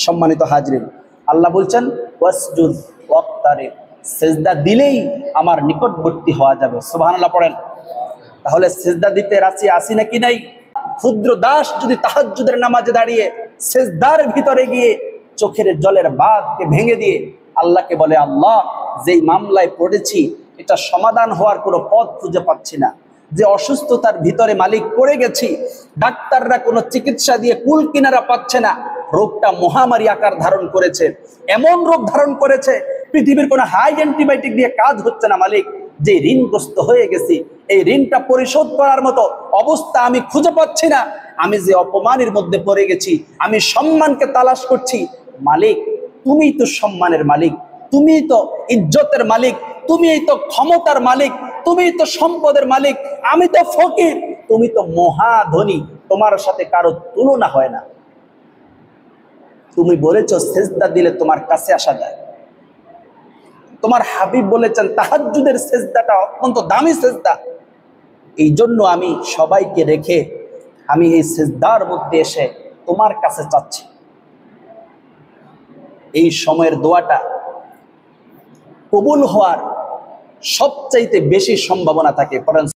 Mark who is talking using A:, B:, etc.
A: সম্মানিত হাজরিন, আল্লাহ বলছেন ওয়াসজুদ ওয়াক্তারিব, সিজদা দিলেই আমার নিকটবর্তী হওয়া যাবে। সুবহানাল্লাহ পড়েন। তাহলে সিজদা দিতে রাজি আসি নাকি নাই? ক্ষুদ্র দাস যদি তাহাজ্জুদের নামাজে দাঁড়িয়ে সিজদার ভিতরে গিয়ে চোখের জলের বাঁধকে ভেঙে দিয়ে আল্লাহকে বলে, আল্লাহ, যেই মামলায় পড়েছি এটা সমাধান হওয়ার কোনো পথ খুঁজে পাচ্ছি না, যে অসুস্থতার ভিতরে মালিক পড়ে গেছি, ডাক্তাররা কোনো চিকিৎসা দিয়ে কুল কিনারা পাচ্ছে না, রোগটা মহামারী আকার ধারণ করেছে, এমন রোগ ধারণ করেছে পৃথিবীর কোনো হাই অ্যান্টিবায়োটিক দিয়ে কাজ হচ্ছে না, মালিক যে ঋণগ্রস্ত হয়ে গেছি, এই ঋণটা পরিশোধ করার মতো অবস্থা আমি খুঁজে পাচ্ছি না, আমি যে অপমানের মধ্যে পড়ে গেছি, আমি সম্মানকে তালাশ করছি, মালিক তুমিই তো সম্মানের মালিক, তুমিই তো ইজ্জতের মালিক, তুমিই তো ক্ষমতার মালিক, তুমিই তো সম্পদের মালিক, আমি তো ফকির, তুমি তো মহাধনী, তোমার সাথে কারো তুলনা হয় না। তুমি বলেছো সিজদা দিলে তোমার কাছে আসা যায়, তোমার হাবিব বলেছেন তাহাজ্জুদের সিজদাটা অত্যন্ত দামি সিজদা, এই জন্য আমি সবাইকে রেখে আমি এই সিজদার মধ্যে এসে তোমার কাছে চাচ্ছি। এই সময়ের দোয়াটা কবুল হওয়ার সবচাইতে বেশি সম্ভাবনা থাকে।